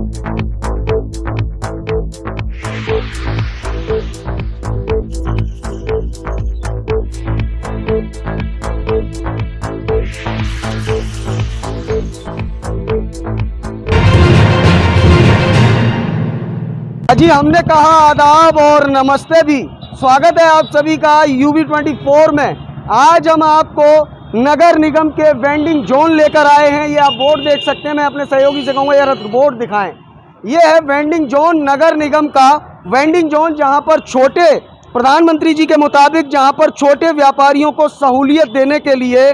जी हमने कहा आदाब और नमस्ते भी। स्वागत है आप सभी का UB24 में। आज हम आपको नगर निगम के वेंडिंग जोन लेकर आए हैं। ये आप बोर्ड देख सकते हैं। मैं अपने सहयोगी से कहूँगा यार बोर्ड दिखाएं। ये है वेंडिंग जोन नगर निगम का वेंडिंग जोन, जहां पर छोटे प्रधानमंत्री जी के मुताबिक जहां पर छोटे व्यापारियों को सहूलियत देने के लिए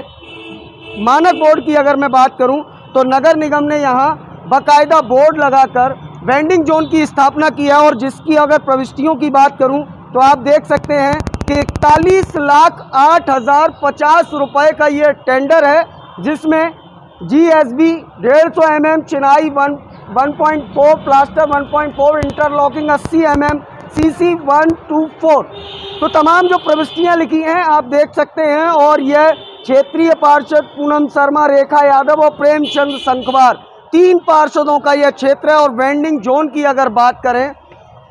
मानक बोर्ड की अगर मैं बात करूं तो नगर निगम ने यहां बाकायदा बोर्ड लगाकर वेंडिंग जोन की स्थापना की है। और जिसकी अगर प्रविष्टियों की बात करूं तो आप देख सकते हैं कि 41,08,050 रुपये का ये टेंडर है, जिसमें GSB 150 mm चिनाई 1.4 प्लास्टर 1.4 इंटरलॉकिंग 80 mm CC 124, तो तमाम जो प्रविष्टियां लिखी हैं आप देख सकते हैं। और यह क्षेत्रीय पार्षद पूनम शर्मा, रेखा यादव और प्रेमचंद संखवार, 3 पार्षदों का यह क्षेत्र है। और वेंडिंग जोन की अगर बात करें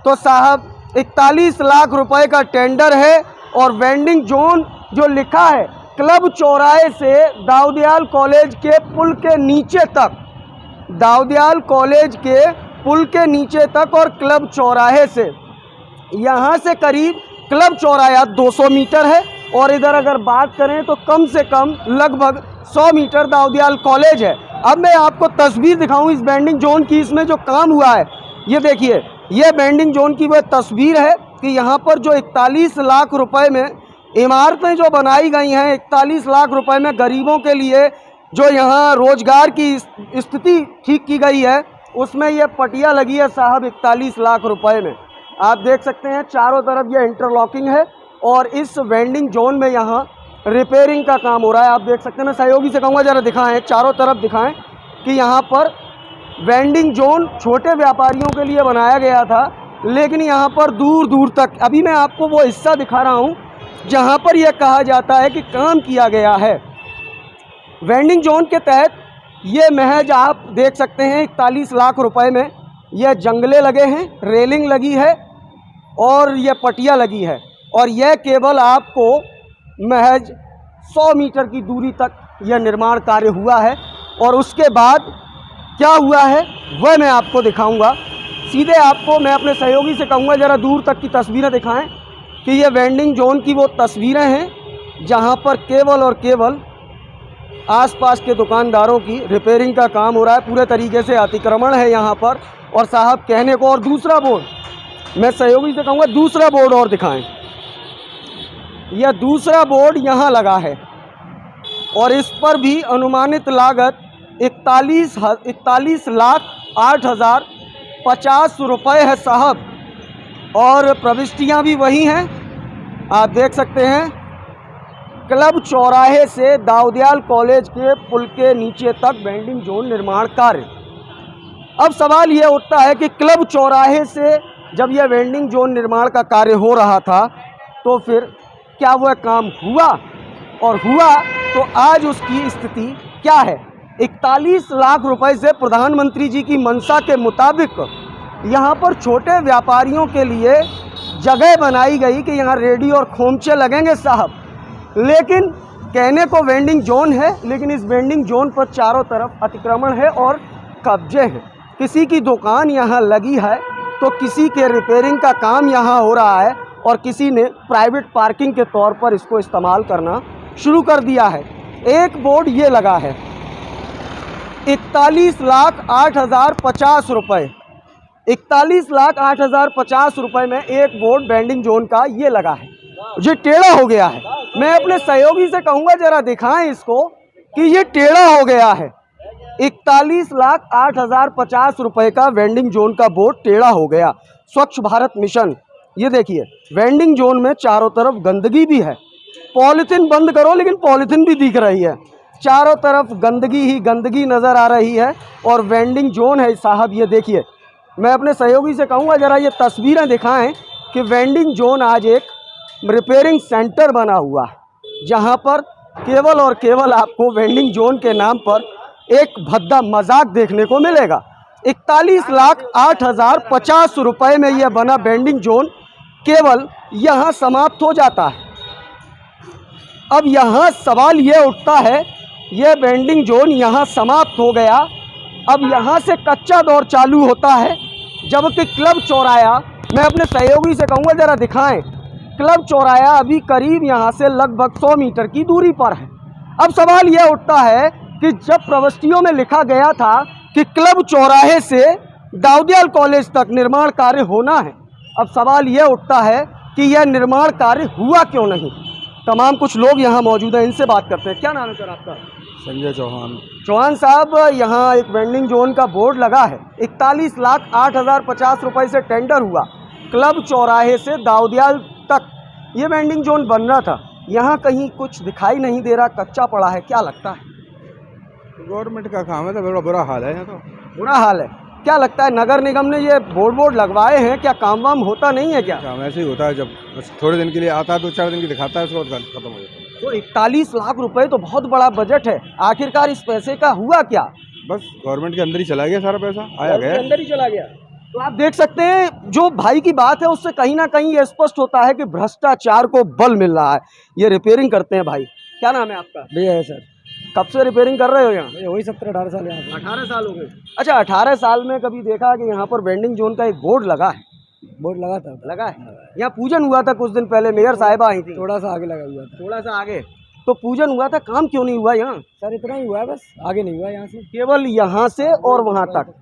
तो साहब 41 लाख रुपए का टेंडर है। और वेंडिंग जोन जो लिखा है क्लब चौराहे से दाऊदयाल कॉलेज के पुल के नीचे तक, दाऊदयाल कॉलेज के पुल के नीचे तक और क्लब चौराहे से यहाँ से करीब क्लब चौराहा 200 मीटर है। और इधर अगर बात करें तो कम से कम लगभग 100 मीटर दाऊदयाल कॉलेज है। अब मैं आपको तस्वीर दिखाऊं इस वेंडिंग जोन की। इसमें जो काम हुआ है ये देखिए, ये वेंडिंग जोन की वह तस्वीर है कि यहाँ पर जो 41 लाख रुपए में इमारतें जो बनाई गई हैं, 41 लाख रुपए में गरीबों के लिए जो यहाँ रोजगार की स्थिति ठीक की गई है, उसमें ये पटिया लगी है साहब 41 लाख रुपए में। आप देख सकते हैं चारों तरफ ये इंटरलॉकिंग है और इस वेंडिंग जोन में यहाँ रिपेयरिंग का काम हो रहा है। आप देख सकते हैं। मैं सहयोगी से कहूँगा ज़रा दिखाएं, चारों तरफ दिखाएं कि यहाँ पर वेंडिंग जोन छोटे व्यापारियों के लिए बनाया गया था, लेकिन यहाँ पर दूर दूर तक, अभी मैं आपको वो हिस्सा दिखा रहा हूँ जहाँ पर यह कहा जाता है कि काम किया गया है। वेंडिंग जोन के तहत ये महज आप देख सकते हैं 41 लाख रुपए में यह जंगले लगे हैं, रेलिंग लगी है और यह पटिया लगी है। और यह केवल आपको महज 100 मीटर की दूरी तक यह निर्माण कार्य हुआ है। और उसके बाद क्या हुआ है वह मैं आपको दिखाऊंगा। सीधे आपको मैं अपने सहयोगी से कहूँगा ज़रा दूर तक की तस्वीरें दिखाएं कि ये वेंडिंग जोन की वो तस्वीरें हैं जहाँ पर केवल और केवल आसपास के दुकानदारों की रिपेयरिंग का काम हो रहा है। पूरे तरीके से अतिक्रमण है यहाँ पर। और साहब कहने को, और दूसरा बोर्ड मैं सहयोगी से कहूँगा दूसरा बोर्ड और दिखाएं। यह दूसरा बोर्ड यहाँ लगा है और इस पर भी अनुमानित लागत 41,08,050 रुपये है साहब। और प्रविष्टियाँ भी वही हैं, आप देख सकते हैं। क्लब चौराहे से दाऊदयाल कॉलेज के पुल के नीचे तक वेंडिंग जोन निर्माण कार्य। अब सवाल यह उठता है कि क्लब चौराहे से जब यह वेंडिंग जोन निर्माण का कार्य हो रहा था तो फिर क्या वह काम हुआ, और हुआ तो आज उसकी स्थिति क्या है। 41 लाख रुपए से प्रधानमंत्री जी की मंशा के मुताबिक यहाँ पर छोटे व्यापारियों के लिए जगह बनाई गई कि यहाँ रेडी और खोमचे लगेंगे साहब। लेकिन कहने को वेंडिंग जोन है, लेकिन इस वेंडिंग जोन पर चारों तरफ अतिक्रमण है और कब्जे हैं। किसी की दुकान यहाँ लगी है तो किसी के रिपेयरिंग का काम यहाँ हो रहा है और किसी ने प्राइवेट पार्किंग के तौर पर इसको इस्तेमाल करना शुरू कर दिया है। एक बोर्ड ये लगा है 41,08,050 रुपये, 41,08,050 रुपये में एक बोर्ड वेंडिंग जोन का ये लगा है, ये टेढ़ा हो गया है। मैं अपने सहयोगी से कहूँगा ज़रा दिखाएं इसको कि ये टेढ़ा हो गया है। 41,08,050 रुपये का वेंडिंग जोन का बोर्ड टेढ़ा हो गया। स्वच्छ भारत मिशन, ये देखिए वेंडिंग जोन में चारों तरफ गंदगी भी है। पॉलीथीन बंद करो, लेकिन पॉलीथीन भी दिख रही है। चारों तरफ गंदगी ही गंदगी नज़र आ रही है और वेंडिंग जोन है साहब। ये देखिए, मैं अपने सहयोगी से कहूँगा ज़रा ये तस्वीरें दिखाएं कि वेंडिंग जोन आज एक रिपेयरिंग सेंटर बना हुआ है, जहाँ पर केवल और केवल आपको वेंडिंग जोन के नाम पर एक भद्दा मजाक देखने को मिलेगा। 41,08,050 रुपए में यह बना वेंडिंग जोन केवल यहाँ समाप्त हो जाता है। अब यहाँ सवाल ये उठता है, यह वेंडिंग जोन यहाँ समाप्त हो गया, अब यहाँ से कच्चा दौर चालू होता है, जबकि क्लब चौराया, मैं अपने सहयोगी से कहूँगा जरा दिखाएं, क्लब चौराया अभी करीब यहाँ से लगभग 100 मीटर की दूरी पर है। अब सवाल यह उठता है कि जब प्रविष्टियों में लिखा गया था कि क्लब चौराहे से दाऊदियाल कॉलेज तक निर्माण कार्य होना है, अब सवाल यह उठता है कि यह निर्माण कार्य हुआ क्यों नहीं। तमाम कुछ लोग यहाँ मौजूद हैं, इनसे बात करते हैं। क्या नाम है सर आपका? संजय चौहान। चौहान साहब, यहाँ एक वेंडिंग जोन का बोर्ड लगा है, 41,08,050 रुपये से टेंडर हुआ, क्लब चौराहे से दाऊदियाल तक ये वेंडिंग जोन बन रहा था, यहाँ कहीं कुछ दिखाई नहीं दे रहा, कच्चा पड़ा है, क्या लगता है? गवर्नमेंट का काम है तो बड़ा बुरा हाल है यहाँ तो। बुरा हाल है, क्या लगता है नगर निगम ने ये बोर्ड लगवाए हैं, क्या काम वाम होता नहीं है क्या? काम ऐसे ही होता है, जब बस थोड़े दिन के लिए आता है, 2-4 दिन की दिखाता है, उसके बाद खत्म हो जाता है। तो 41 लाख रुपए तो बहुत बड़ा बजट है, आखिरकार इस पैसे का हुआ क्या? बस गवर्नमेंट के अंदर ही चला गया सारा पैसा, आया गया अंदर ही चला गया। तो आप देख सकते हैं, जो भाई की बात है उससे कहीं ना कहीं ये स्पष्ट होता है कि भ्रष्टाचार को बल मिल रहा है। ये रिपेयरिंग करते हैं भाई, क्या नाम है आपका? भैया है सर। कब से रिपेयरिंग कर रहे हो यहाँ? वही 17-18 साल यहाँ पे। 18 साल हो गए। अच्छा, 18 साल में कभी देखा कि यहाँ पर वेंडिंग जोन का एक बोर्ड लगा है? बोर्ड लगा था। लगा है। यहाँ पूजन हुआ था कुछ दिन पहले, मेयर साहिबा आई थी। थोड़ा सा आगे लगा हुआ था। थोड़ा सा आगे तो पूजन हुआ था, काम क्यों नहीं हुआ यहाँ? सर इतना ही हुआ है, बस आगे नहीं हुआ यहाँ से। केवल यहाँ से और वहाँ तक,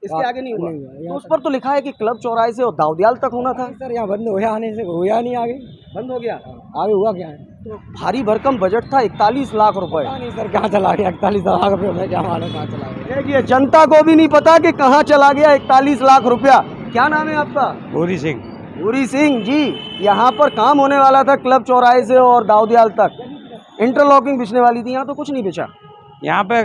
इसके आगे नहीं हुआ। नहीं हुआ। तो उस पर तो लिखा है कि क्लब चौराहे से और दाऊदियाल तक होना था। सर यहाँ बंद हो गया, आने से हुआ नहीं, आगे बंद हो गया। आगे हुआ क्या है? तो भारी भरकम बजट था, 41 लाख रुपए। पता नहीं सर कहाँ चला गया 41 लाख रुपये में, क्या मालूम कहाँ चला गया। देखिए, जनता को भी नहीं पता कि कहाँ चला गया 41 लाख रुपया। क्या नाम है आपका? भूरी सिंह। भूरी सिंह जी, यहाँ पर काम होने वाला था क्लब चौराहे से और दाऊदियाल तक, इंटरलॉकिंग बिछने वाली थी, यहाँ तो कुछ नहीं बिछा। यहाँ पे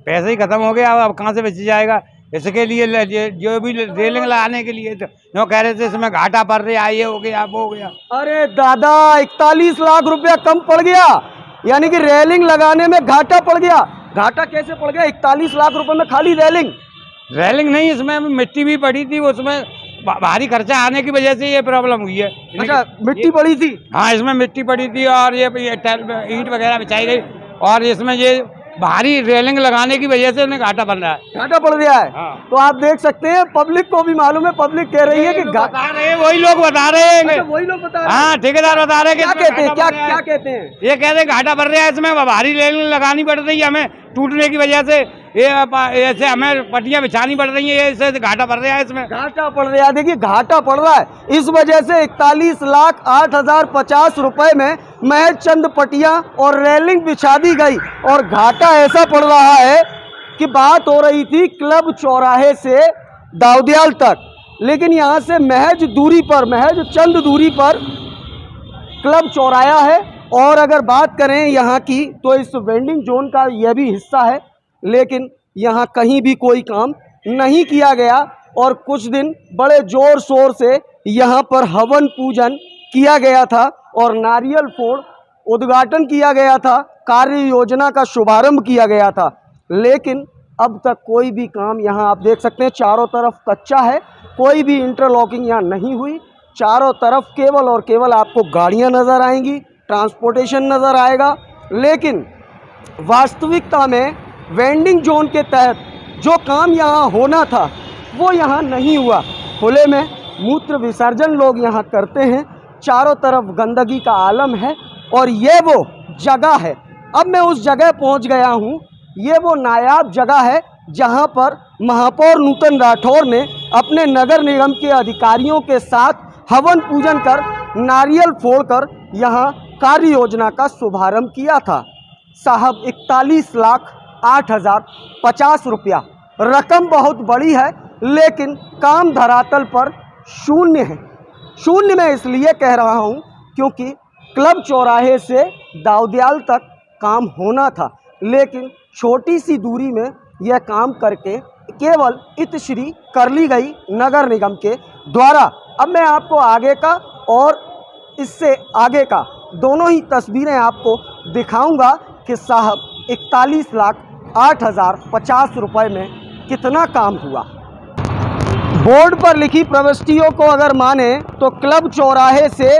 पैसे ही खत्म हो गया, अब कहाँ से बेची जाएगा। इसके लिए जो भी रेलिंग लगाने के लिए जो कह रहे थे इसमें घाटा पड़ रहा है, ये हो गया वो हो गया। अरे दादा, 41 लाख रुपया कम पड़ गया, यानी कि रेलिंग लगाने में घाटा पड़ गया। घाटा कैसे पड़ गया? 41 लाख रुपए में खाली रेलिंग नहीं, इसमें मिट्टी भी पड़ी थी, उसमें भारी खर्चा आने की वजह से ये प्रॉब्लम हुई है। अच्छा, मिट्टी पड़ी थी? हाँ, इसमें मिट्टी पड़ी थी और ये ईंट वगैरह बिछाई गई, और इसमें ये भारी रेलिंग लगाने की वजह से उन्हें घाटा बन रहा है, घाटा पड़ गया है। हाँ। तो आप देख सकते हैं, पब्लिक को भी मालूम है, पब्लिक कह रही है कि बता रहे हैं, वही लोग बता रहे हैं। अच्छा, वही लोग बता रहे हैं। हाँ, ठेकेदार बता रहे हैं। क्या कहते हैं? क्या कहते हैं? ये कहते हैं घाटा बढ़ रहा है, इसमें भारी रेलिंग लगानी पड़ रही है हमें टूटने की वजह से, ये ऐसे हमें पट्टियां बिछानी पड़ रही है, इससे घाटा बढ़ रहा है, इसमें घाटा पड़ रहा है। देखिए, घाटा पड़ रहा है, इस वजह से 41,08,050 रुपए में महज चंद पट्टियां और रेलिंग बिछा दी गई, और घाटा ऐसा पड़ रहा है कि बात हो रही थी क्लब चौराहे से दाऊदियाल तक, लेकिन यहाँ से महज चंद दूरी पर क्लब चौराया है। और अगर बात करें यहाँ की, तो इस वेंडिंग जोन का यह भी हिस्सा है, लेकिन यहाँ कहीं भी कोई काम नहीं किया गया। और कुछ दिन बड़े जोर शोर से यहाँ पर हवन पूजन किया गया था और नारियल फोड़ उद्घाटन किया गया था, कार्य योजना का शुभारंभ किया गया था, लेकिन अब तक कोई भी काम, यहाँ आप देख सकते हैं चारों तरफ कच्चा है, कोई भी इंटरलॉकिंग यहाँ नहीं हुई। चारों तरफ केवल और केवल आपको गाड़ियाँ नज़र आएंगी, ट्रांसपोर्टेशन नज़र आएगा, लेकिन वास्तविकता में वेंडिंग जोन के तहत जो काम यहाँ होना था वो यहाँ नहीं हुआ। खुले में मूत्र विसर्जन लोग यहाँ करते हैं, चारों तरफ गंदगी का आलम है, और ये वो जगह है। अब मैं उस जगह पहुँच गया हूँ, ये वो नायाब जगह है जहाँ पर महापौर नूतन राठौर ने अपने नगर निगम के अधिकारियों के साथ हवन पूजन कर, नारियल फोड़कर यहाँ कार्य योजना का शुभारंभ किया था। साहब, 41,08,050 रुपया, रकम बहुत बड़ी है, लेकिन काम धरातल पर शून्य है। शून्य मैं इसलिए कह रहा हूँ क्योंकि क्लब चौराहे से दाऊदियाल तक काम होना था, लेकिन छोटी सी दूरी में यह काम करके केवल इतश्री कर ली गई नगर निगम के द्वारा। अब मैं आपको आगे का और इससे आगे का दोनों ही तस्वीरें आपको दिखाऊंगा कि साहब 41,08,050 रुपए में कितना काम हुआ। बोर्ड पर लिखी प्रविष्टियों को अगर माने तो क्लब चौराहे से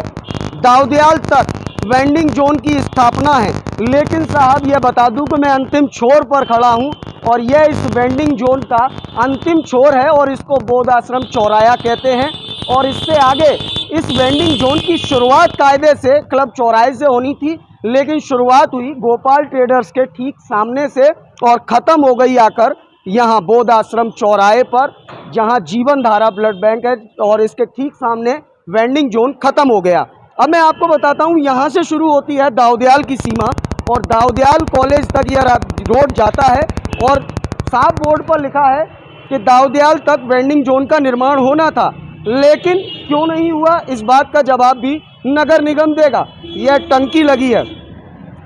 दाऊदियाल तक वेंडिंग जोन की स्थापना है। लेकिन साहब ये बता दूं कि मैं अंतिम छोर पर खड़ा हूं और यह इस वेंडिंग जोन का अंतिम छोर है और इसको बोध आश्रम चौराया कहते हैं। और इससे आगे इस वेंडिंग जोन की शुरुआत कायदे से क्लब चौराहे से होनी थी, लेकिन शुरुआत हुई गोपाल ट्रेडर्स के ठीक सामने से और ख़त्म हो गई आकर यहाँ बोध आश्रम चौराहे पर, जहाँ जीवन धारा ब्लड बैंक है और इसके ठीक सामने वेंडिंग जोन ख़त्म हो गया। अब मैं आपको बताता हूँ, यहाँ से शुरू होती है दाऊदियाल की सीमा और दाऊदियाल कॉलेज तक यह रोड जाता है और साफ बोर्ड पर लिखा है कि दाऊदियाल तक वेंडिंग जोन का निर्माण होना था, लेकिन क्यों नहीं हुआ इस बात का जवाब भी नगर निगम देगा। यह टंकी लगी है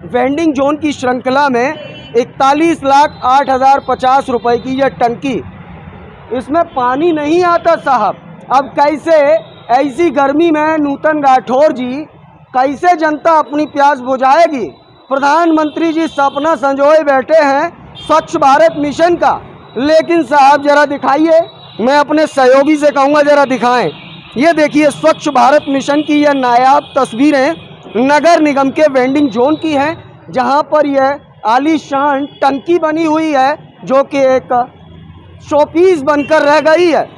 वेंडिंग जोन की श्रृंखला में 41,08,050 रुपए की यह टंकी, इसमें पानी नहीं आता साहब। अब कैसे ऐसी गर्मी में नूतन राठौर जी कैसे जनता अपनी प्यास बुझाएगी। प्रधानमंत्री जी सपना संजोए बैठे हैं स्वच्छ भारत मिशन का, लेकिन साहब जरा दिखाइए, मैं अपने सहयोगी से कहूँगा जरा दिखाएं। ये देखिए स्वच्छ भारत मिशन की यह नायाब तस्वीरें नगर निगम के वेंडिंग जोन की हैं, जहां पर यह आलीशान टंकी बनी हुई है जो कि एक शोपीस बनकर रह गई है।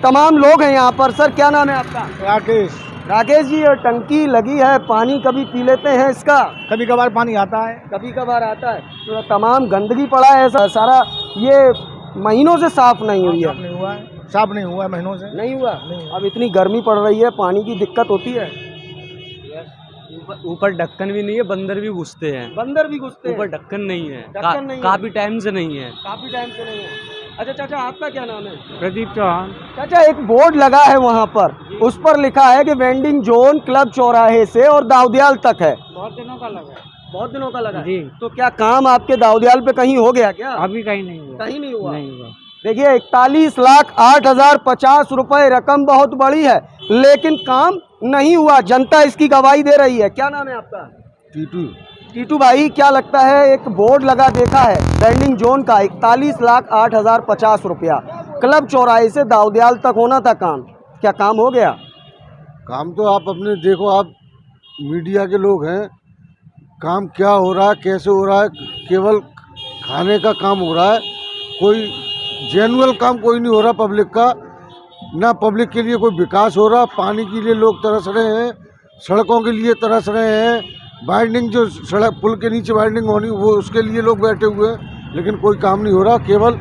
तमाम लोग हैं यहाँ पर। सर क्या नाम है आपका? राकेश। राकेश जी, ये टंकी लगी है, पानी कभी पी लेते हैं इसका? कभी कभार पानी आता है। कभी कभार आता है। तो तमाम गंदगी पड़ा है सारा, ये महीनों से साफ नहीं हुई है। नहीं हुआ है, साफ नहीं हुआ है महीनों से। नहीं हुआ। नहीं। अब इतनी गर्मी पड़ रही है, पानी की दिक्कत होती है। ऊपर ढक्कन भी नहीं है, बंदर भी घुसते हैं। बंदर भी घुसते हैं। ऊपर ढक्कन नहीं है, ढक्कन नहीं है। काफी टाइम से नहीं है। काफी टाइम से नहीं है। अच्छा चाचा, आपका क्या नाम है? प्रदीप चौहान। चाचा, एक बोर्ड लगा है वहाँ पर, उस पर लिखा है कि वेंडिंग जोन क्लब चौराहे से और दाऊदियाल तक है। बहुत दिनों का लगा। बहुत दिनों का लगा जी। तो क्या काम आपके दाऊदियाल पे कहीं हो गया क्या? अभी कहीं नहीं हुआ। कहीं नहीं हुआ। नहीं हुआ। देखिए 41,08,050 रुपए रकम बहुत बड़ी है, लेकिन काम नहीं हुआ। जनता इसकी गवाही दे रही है। क्या नाम है आपका? टीटू। टीटू भाई, क्या लगता है, एक बोर्ड लगा देखा है वेंडिंग जोन का 41,08,050 रुपया, क्लब चौराहे से दाऊदियाल तक होना था काम, क्या काम हो गया? काम तो आप अपने देखो, आप मीडिया के लोग हैं, काम क्या हो रहा है, कैसे हो रहा है, केवल खाने का काम हो रहा है, कोई जेन्युइन काम कोई नहीं हो रहा पब्लिक का, ना पब्लिक के लिए कोई विकास हो रहा। पानी के लिए लोग तरस रहे हैं, सड़कों के लिए तरस रहे हैं, बाइंडिंग जो सड़क पुल के नीचे बाइंडिंग होनी वो उसके लिए लोग बैठे हुए हैं, लेकिन कोई काम नहीं हो रहा। केवल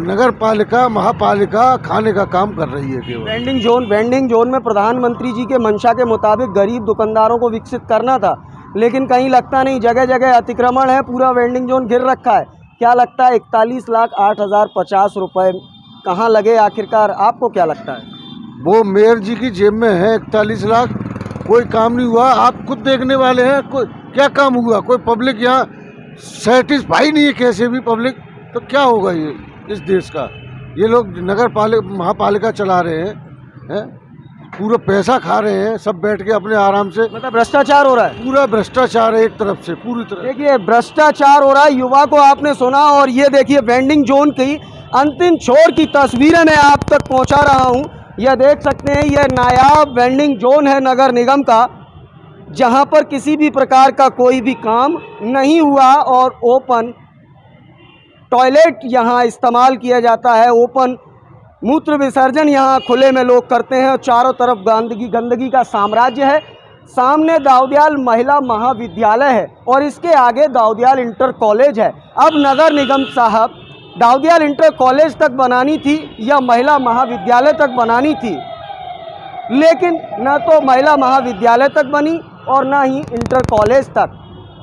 नगर पालिका महापालिका खाने का काम कर रही है केवल। वेंडिंग जोन में प्रधानमंत्री जी के मंशा के मुताबिक गरीब दुकानदारों को विकसित करना था, लेकिन कहीं लगता नहीं, जगह जगह अतिक्रमण है, पूरा वेंडिंग जोन घिर रखा है। क्या लगता है 41,08,050 रुपए कहाँ लगे आखिरकार, आपको क्या लगता है? वो मेयर जी की जेब में है 41 लाख, कोई काम नहीं हुआ। आप खुद देखने वाले हैं, कोई क्या काम हुआ? कोई पब्लिक यहाँ सेटिस्फाई नहीं है कैसे भी पब्लिक, तो क्या होगा ये इस देश का? ये लोग नगर पालिका महापालिका चला रहे हैं, पूरा पैसा खा रहे हैं सब बैठ के अपने आराम से। मतलब भ्रष्टाचार हो रहा है, पूरा भ्रष्टाचार है एक तरफ से, पूरी तरह। देखिए भ्रष्टाचार हो रहा है, युवा को आपने सुना। और ये देखिए वेंडिंग जोन की अंतिम छोर की तस्वीरें मैं आप तक पहुंचा रहा हूं। यह देख सकते हैं, यह नायाब वेंडिंग जोन है नगर निगम का, जहां पर किसी भी प्रकार का कोई भी काम नहीं हुआ और ओपन टॉयलेट यहां इस्तेमाल किया जाता है। ओपन मूत्र विसर्जन यहाँ खुले में लोग करते हैं और चारों तरफ गंदगी का साम्राज्य है। सामने दाऊदियाल महिला महाविद्यालय है और इसके आगे दाऊदियाल इंटर कॉलेज है। अब नगर निगम साहब दाऊदियाल इंटर कॉलेज तक बनानी थी या महिला महाविद्यालय तक बनानी थी, लेकिन न तो महिला महाविद्यालय तक बनी और ना ही इंटर कॉलेज तक।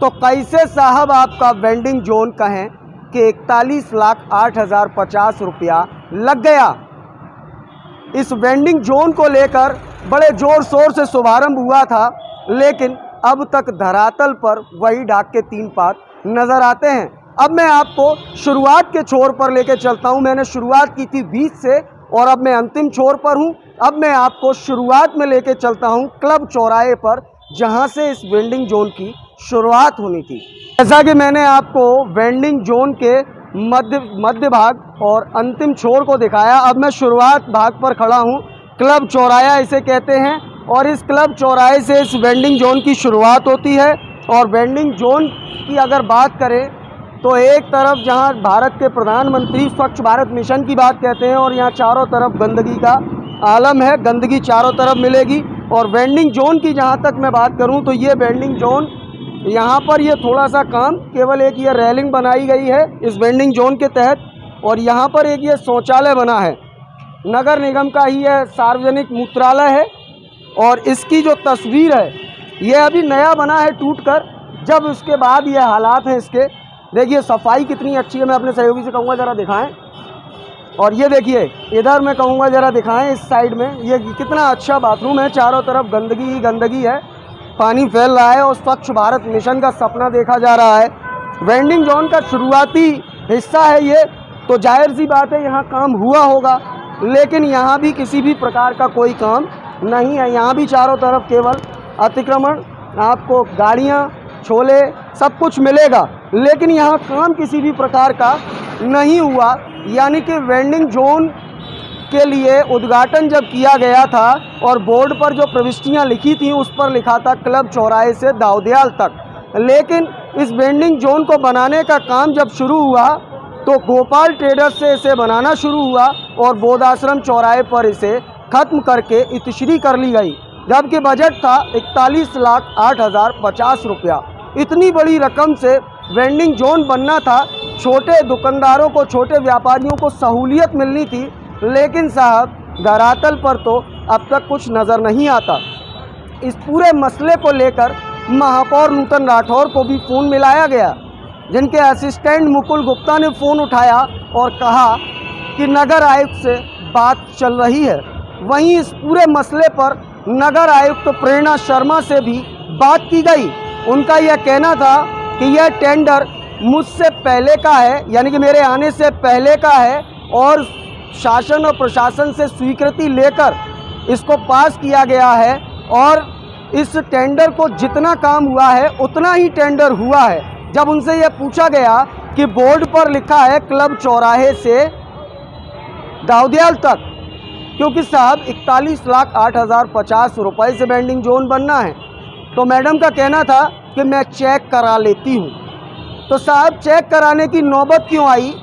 तो कैसे साहब आपका वेंडिंग जोन कहें कि 41,08,050 रुपया लग गया। इस वेंडिंग जोन को लेकर बड़े जोर शोर से शुभारंभ हुआ था, लेकिन अब तक धरातल पर वही डाक के 3 पात नजर आते हैं। अब मैं आपको शुरुआत के छोर पर लेकर चलता हूं। मैंने शुरुआत की थी 20 से और अब मैं अंतिम छोर पर हूं। अब मैं आपको शुरुआत में लेकर चलता हूं क्लब चौराहे पर, जहां से इस वेंडिंग जोन की शुरुआत होनी थी। जैसा कि मैंने आपको वेंडिंग जोन के मध्य भाग और अंतिम छोर को दिखाया। अब मैं शुरुआत भाग पर खड़ा हूँ। क्लब चौराहा इसे कहते हैं और इस क्लब चौराहे से इस वेंडिंग जोन की शुरुआत होती है। और वेंडिंग जोन की अगर बात करें तो एक तरफ जहां भारत के प्रधानमंत्री स्वच्छ भारत मिशन की बात कहते हैं और यहाँ चारों तरफ गंदगी का आलम है, गंदगी चारों तरफ मिलेगी। और वेंडिंग जोन की जहां तक मैं बात करूं तो ये वेंडिंग जोन यहाँ पर ये थोड़ा सा काम, केवल एक ये रेलिंग बनाई गई है इस वेंडिंग जोन के तहत और यहाँ पर एक ये शौचालय बना है, नगर निगम का ही है, सार्वजनिक मूत्रालय है। और इसकी जो तस्वीर है ये अभी नया बना है टूटकर, जब उसके बाद ये हालात हैं इसके। देखिए सफाई कितनी अच्छी है, मैं अपने सहयोगी से कहूँगा ज़रा दिखाएं। और ये देखिए इधर मैं कहूँगा ज़रा दिखाएं, इस साइड में ये कितना अच्छा बाथरूम है, चारों तरफ गंदगी ही गंदगी है, पानी फैल रहा है और स्वच्छ भारत मिशन का सपना देखा जा रहा है। वेंडिंग जोन का शुरुआती हिस्सा है ये, तो जाहिर सी बात है यहाँ काम हुआ होगा, लेकिन यहाँ भी किसी भी प्रकार का कोई काम नहीं है। यहाँ भी चारों तरफ केवल अतिक्रमण, आपको गाड़ियाँ, छोले सब कुछ मिलेगा, लेकिन यहाँ काम किसी भी प्रकार का नहीं हुआ। यानी कि वेंडिंग जोन के लिए उद्घाटन जब किया गया था और बोर्ड पर जो प्रविष्टियाँ लिखी थी उस पर लिखा था क्लब चौराहे से दाऊदयाल तक, लेकिन इस वेंडिंग जोन को बनाने का काम जब शुरू हुआ तो गोपाल ट्रेडर्स से इसे बनाना शुरू हुआ और बोध आश्रम चौराहे पर इसे ख़त्म करके इतिश्री कर ली गई, जबकि बजट था 41,08,050 रुपया। इतनी बड़ी रकम से वेंडिंग जोन बनना था, छोटे दुकानदारों को, छोटे व्यापारियों को सहूलियत मिलनी थी, लेकिन साहब धरातल पर तो अब तक कुछ नज़र नहीं आता। इस पूरे मसले को लेकर महापौर नूतन राठौर को भी फ़ोन मिलाया गया, जिनके असिस्टेंट मुकुल गुप्ता ने फ़ोन उठाया और कहा कि नगर आयुक्त से बात चल रही है। वहीं इस पूरे मसले पर नगर आयुक्त प्रेरणा शर्मा से भी बात की गई। उनका यह कहना था कि यह टेंडर मुझसे पहले का है, यानी कि मेरे आने से पहले का है, और शासन और प्रशासन से स्वीकृति लेकर इसको पास किया गया है और इस टेंडर को जितना काम हुआ है उतना ही टेंडर हुआ है। जब उनसे यह पूछा गया कि बोर्ड पर लिखा है क्लब चौराहे से दाऊदयाल तक, क्योंकि साहब 41,08,050 रुपये से वेंडिंग जोन बनना है, तो मैडम का कहना था कि मैं चेक करा लेती हूँ। तो साहब चेक कराने की नौबत क्यों आई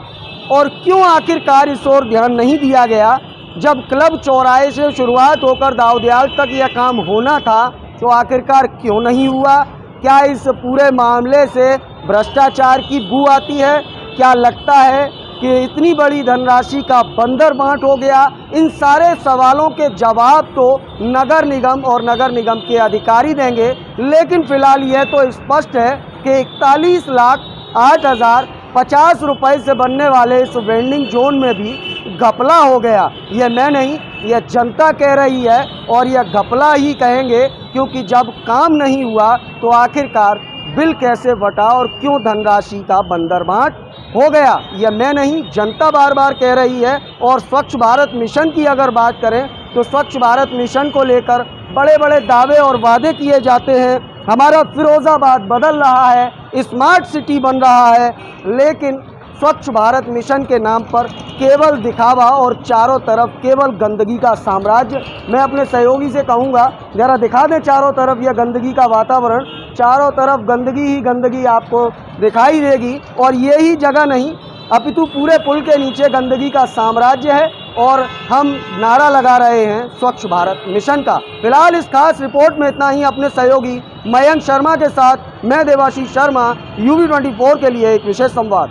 और क्यों आखिरकार इस ओर ध्यान नहीं दिया गया? जब क्लब चौराहे से शुरुआत होकर दाऊदयाल तक यह काम होना था तो आखिरकार क्यों नहीं हुआ? क्या इस पूरे मामले से भ्रष्टाचार की बू आती है? क्या लगता है कि इतनी बड़ी धनराशि का बंदर बांट हो गया? इन सारे सवालों के जवाब तो नगर निगम और नगर निगम के अधिकारी देंगे, लेकिन फिलहाल यह तो स्पष्ट है कि 41,08,050 रुपये से बनने वाले इस वेंडिंग जोन में भी घपला हो गया। यह मैं नहीं, यह जनता कह रही है और यह घपला ही कहेंगे, क्योंकि जब काम नहीं हुआ तो आखिरकार बिल कैसे बटा और क्यों धनराशि का बंदर बांट हो गया। यह मैं नहीं, जनता बार बार कह रही है। और स्वच्छ भारत मिशन की अगर बात करें तो स्वच्छ भारत मिशन को लेकर बड़े बड़े दावे और वादे किए जाते हैं। हमारा फिरोज़ाबाद बदल रहा है, स्मार्ट सिटी बन रहा है, लेकिन स्वच्छ भारत मिशन के नाम पर केवल दिखावा और चारों तरफ केवल गंदगी का साम्राज्य। मैं अपने सहयोगी से कहूँगा ज़रा दिखा दें चारों तरफ यह गंदगी का वातावरण, चारों तरफ गंदगी ही गंदगी आपको दिखाई देगी। और यही जगह नहीं अपितु पूरे पुल के नीचे गंदगी का साम्राज्य है और हम नारा लगा रहे हैं स्वच्छ भारत मिशन का। फिलहाल इस खास रिपोर्ट में इतना ही। अपने सहयोगी मयंक शर्मा के साथ मैं देवाशीष शर्मा, UV24 के लिए एक विशेष संवाद।